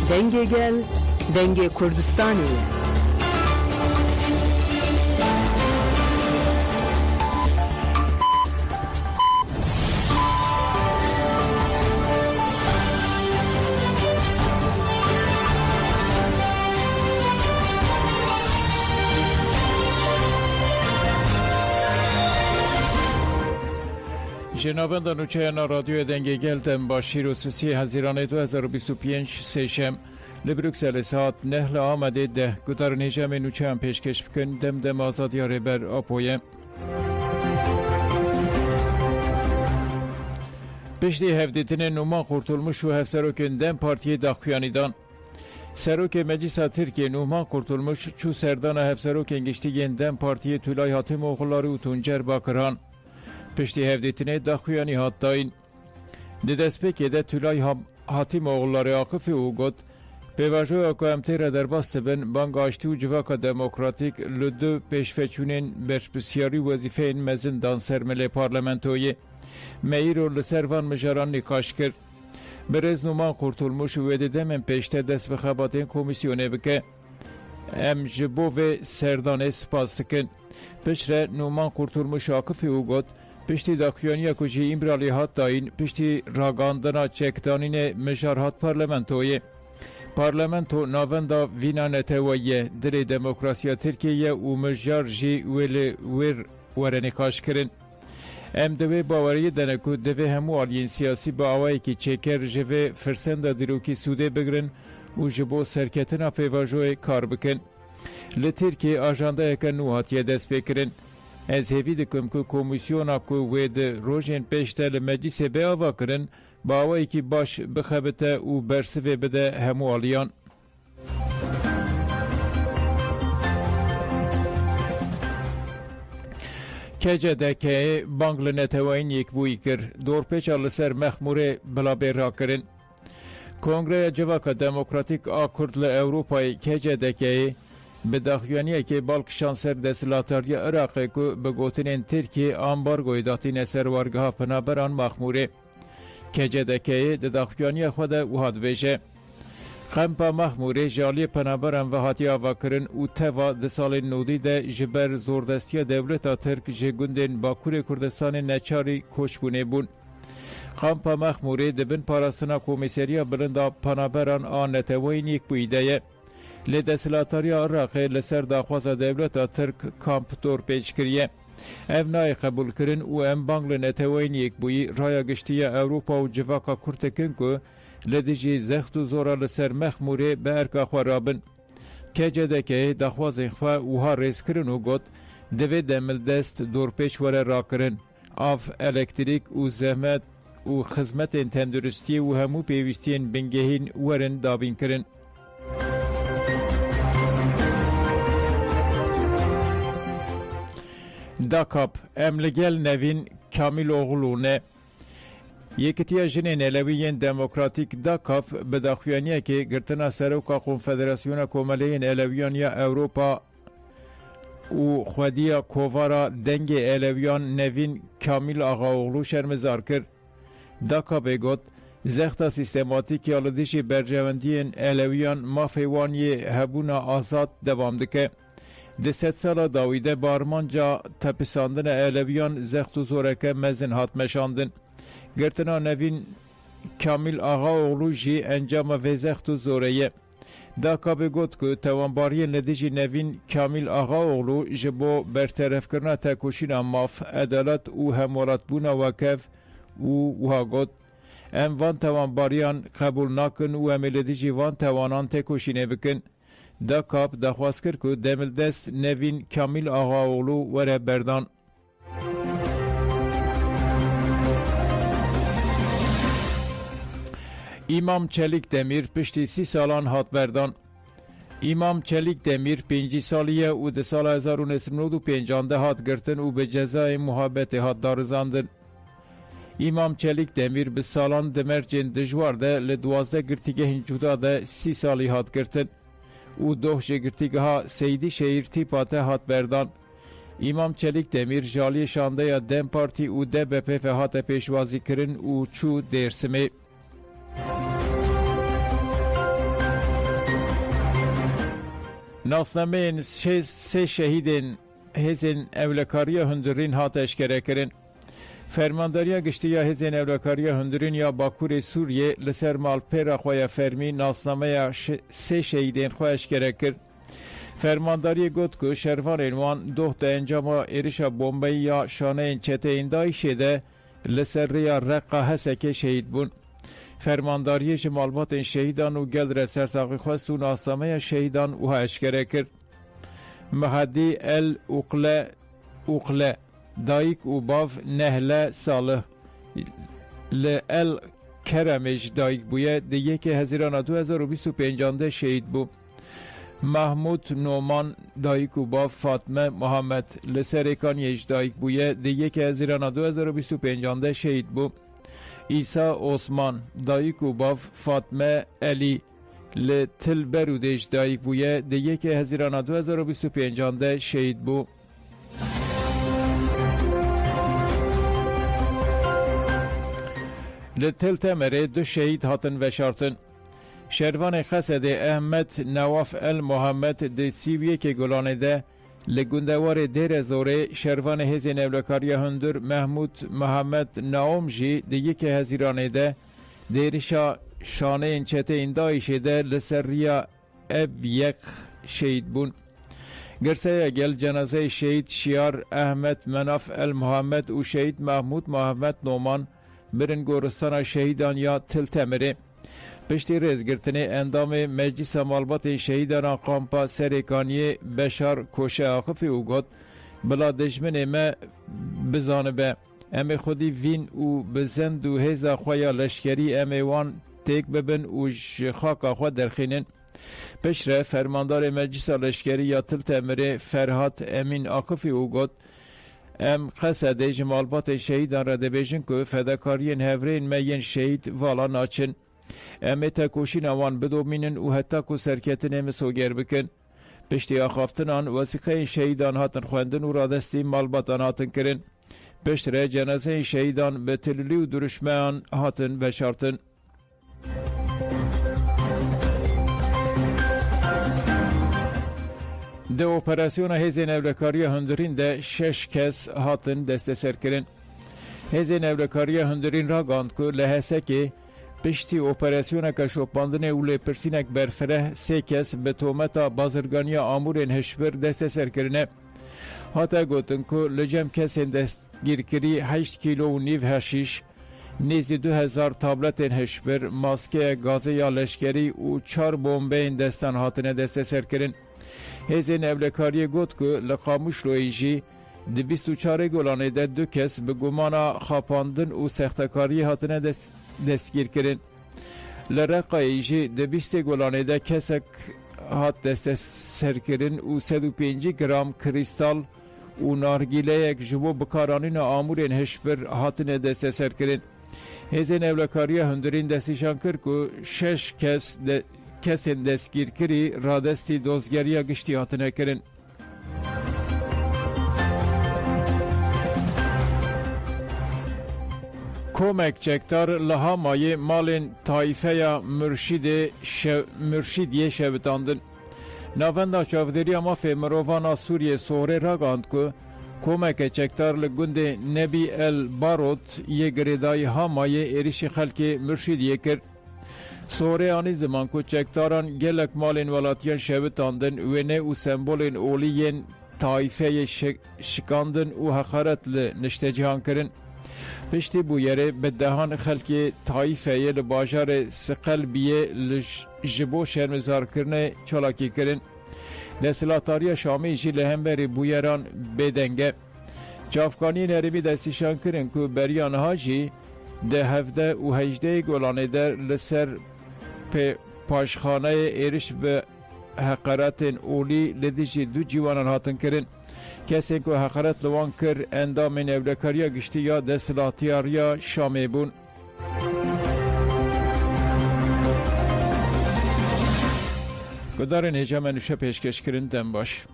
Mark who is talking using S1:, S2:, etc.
S1: Denge gel, Denge Kurdistan'ı.
S2: شنوندگان نوچه رادیو دنگه گلتم با 23 هزیران 2025 سهشنبه لبروکسل ساعت نهل آمده ده گذار نجام نوچه هم پیشکش بکن دم آزادی ربر آپویه پشتی هفدیتین نومان قرطولمش و هفسروکن دم پارتی داخویانیدان سروک مجلس ترکیه نومان قرطولمش چو سردان هفسروکن گشتیگین دم پارتی طولای حاتم اوغلاری و تونجر باکران پشتی هفدیتینه داخویانی هات داین ددسپیکی ده طولای حاتم اوغلاری آقفی او گد پیواجوی اکو امتیره در باست بن بانگ آشتی و جواک دموکراتیک لدو پیشفچونین برشبسیاری وظیفه این مزن دان سرمل پارلمنتوی مهیر و لسروان مجاران نکاش کرد برز نومان قرطولمش و دیده من پیشته دست بخباتین کمیسیونه بکه ام جبو و سردان سپاس دکن پشره نومان قرطولمش آقفی او گد پشتی داخویانی کجی ایمرالی هات داین پشتی راگاندنا چکدانین مجارهات پارلمنتوی پارلمنتو ناوندا وینا نتویه دل دموکراسی ترکیه و مجار جی ور ورنکاش کرن ام دوی باوری دنکو دوی همو آلین سیاسی با آوائی که چکر جوه فرسند دیروکی سوده بگرن و جبو سرکتنا پیواجوی کار بکن لترکیه آجانده اکن نوحاتیه دست بکرن از هیوی دکم که کمیسیونا که وید روژین پیشته لمجلیس به آوا کرن با آوائی که باش بخبته و برسوه بده همو آلیان کجه دکه بانگل نتوین یک بویی کر دور پیچ لسر مخموره بلا بیرا کرن کنگره جواک دموکراتیک آکرد لأوروپای کجه دکه به داخویانیه که بالک شانسر دستلاتاری عراقی که بگوتنین ترکیه آمبارگوی داتین سروارگه ها پنابران مخموره کجه دکه داخویانیه خود وحاد بیشه خمپا مخموره جالی پنابران و حاتی آوا کرن و توا ده سال نودی ده جبر زوردستی دولتا ترک جگوندین باکور کردستان نچاری کوچبونه بون خمپا مخموره ده بن پاراستنا کومیسریا بلندا پنابران آن نتوین یک بویده لدسلاتاری عراقی لسر داخواز دولتا ترک کامپ دور پیچ کریه evnayı kabul kirin û em bang li neteweyiniyek bûyî raya giştiya Ewropa û civaka Kurtekin ku li dijî zext û zora li ser mexmûrê bi erka xwe rabin. KCDK'yê daxwazên xwe wiha rêzkirin û got divê demildest dorpêç were rakirin. Av, elektrîk û zehmet û xizmetên tenduristiyê û hemû pêwîstiyên bingehîn werin dabînkirin. Dakap, em li gel nevîn Kamîloğlu ne Yekîtiya jinên Elewiyên Demokratîk Dakap bi daxuyaniyekê girtina Seroka Konfederasyona Komeleyên Elewiyan ya Ewropa û xwediya kovara dengê Elewiyan nevîn Kamîl Ağaoğlu şermezar kir. Dakapê got zexta sîstematîk ya li dijî bercewendiyên Elewiyan mafê wan yê hebûna azad dewam dike. Di sed sala dawî de barmanca tepisandina Elewiyan zext û zoreke mezin hat meşandin. Girtina nevîn Kamîl Ağaoğlu jî encama vê zext û zorê ye. Dakapê got ku tewanbariyên li dijî nevîn Kamîl Ağaoğlu ji bo berterefkirina tekoşîna maf, edalet û hemwelatbûna wekev û wiha got em van tewanbariyan qebûl nakin û em ê li dijî van tewanan tekoşînê bikin. Dakap daxwaz kir ku demildest nevîn Kamîl Ağaoğlu were berdan. İmam Çelik Demir piştî 30 salan hat berdan. İmam Çelik Demir 5 saliye û di sala 1995 de hat girtin û bi cezayê muhabetê hat darizandin. İmam Çelik Demir bi salan di mercên dijwar de li 12 girtîgehên cuda de 30 salî hat girtin. û doh ji girtîgeha Seydî Şehîr Tîpate hat berdan. İmam Çelik Demir jaliyê şandeya Dem Partî û DBP ve hate pêşwazîkirin û çû Dêrsimê. ناسنامeyên sê şehîdên hêzên evlekariya hundirîn hat eşkere kirin. Fermandariya giştiya hêzên evlekariya hundirîn ya Bakurê Sûriyê li ser malpêra xwe ya fermî nasnameya sê şehîdên xwe eşkere kir. Fermandariyê got ku şervanên wan doh de encama êrişa bombeyî ya şaneyên çeteyên Daişê de li ser rêya Reqa Hesekê şehîd bûn. Fermandariyê ji malbatên şehîdan û gel re sersaxîxwest û nasnameya şehîdan wiha eşkere kir. Mehedî El Uqle dayîk û bav Nehle Salih li El Keremê ji dayîk bûye di 1 Hezîrana 2025 de şehîd bû. Mahmud Noman dayîk û bav Fatme Muhammed li Serêkaniyê ji dayîk bûye di 1 Hezîrana 2025 de şehîd bû. İsa Osman dayîk û bav Fatme Elî li Tilberûdê ji dayîk bûye di 1 Hezîrana 2025 de şehîd bû. Li Tiltemerê du şehîd hatin veşartin. Şervanê Xesedê Ehmed Nawaf El Muhammed di 31 Gulanê de li gundewarê Dêre Zorê şervanê hêzên evlekariya hundir Mehmud Muhammed Naom jî di 1 Hezîranê de dêrişa şaneyên çeteyên Daişê de li ser rêya ev yek şehîd bûn. Girseya gel cenazeyê şehîd Şiyar Ehmed Menaf El Muhammed û şehîd Mahmud Muhammed Noman birin goristana şehîdan ya Tiltemerê. Piştî rêzgirtinê endamê Meclîsa Malbatên Şehîdana Kampa Serêkaniyê Beşar Koşe Axifî û got bila dijminê me bizanibe em ê xwedî vîn û bi zend û hêza xwe ya leşkerî em ê wan têk bibin û ji xaka xwe derxînin. Piştre fermandarê Meclîsa Leşkerî ya Tiltemirê Ferhat Emîn Axifî û got em Xesedê ji malbatê şehîdan re dibêjin ku fedakariyên hevreyên me yên şehîd vala naçin. Em ê tekoşîna wan bidomînin û heta ku serketinê misoger bikin. Piştî axaftinan wesîqeyên şehîdan hatin xwendin û radestî malbatan hatin kirin. Piştre cenazeyên şehîdan bi tililî û duruşmeyan hatin veşartin. Di operasyona hêzên evlekariya hundirîn de 6 kes hatin desteserkirin. Hêzên evlekariya hundirîn ragand ku li Hesekê piştî operasyoneka şopandinê û lêpirsînek berfireh 3 kes bi tometa bazirganiya amûrên hişbir desteserkirine. Hate gotin ku li cem kesên destgîrkirî 8 kîlo û nîv heşîş, nêzî 2000 tabletên hişbir, maskeya gazê ya leşkerî û 4 bombeyên destan hatine desteserkirin. Hêzên evlekariyê got ku li Qamişloyê jî di 24 Gulanê de 2 kes bi gumana xapandin û sextekariyê hatine destgîrkirin. Li Reqayê jî di 20 Gulanê de kesek hat desteserkirin û 105 gram kristal û nargîleyek ji bo bikaranîna amûrên hişbir hatine desteserkirin. Hêzên evlekariya hundirîn destîşan kir ku 6 kesên destgîrkirî radestî dozgeriya giştî hatine kirin. Komek çektar li Hamayê malên taîfeya Mürşidiyê şevitandin. Navenda çavdêriya mafê mirovana Sûriyê Sohrê ragand ku komeke çektar li gundê Nebî El Barot yê girêdayî Hamayê êrişî xelkê Mürşidiyê kir. Sohrê anî ziman ku çektaran gelek malên welatiyan şevitandin, wêne û sembolên olî yên taîfeyê şikandin û heqaret li niştecihan kirin. Piştî bû yerê bi dehan xelkê taîfeyê li bajarê Siqelbiyê ji bo şermizarkirinê çalakî kirin. Desthilatariya Şamê jî li hemberî bûyeran bêdeng e. Çavkaniyên herêmî destîşan kirin ku beriya niha jî di 17 û 18 Gulanê de li ser paşxaneyê êriş bi heqaretên olî li dijî du cîwanan hatin kirin. Kesên ku heqaret li wan kir endamên evlekariya giştî ya desthilatiyariya Şamê bûn. Gudarên hêja me nûşe pêşkêşkirin dem baş.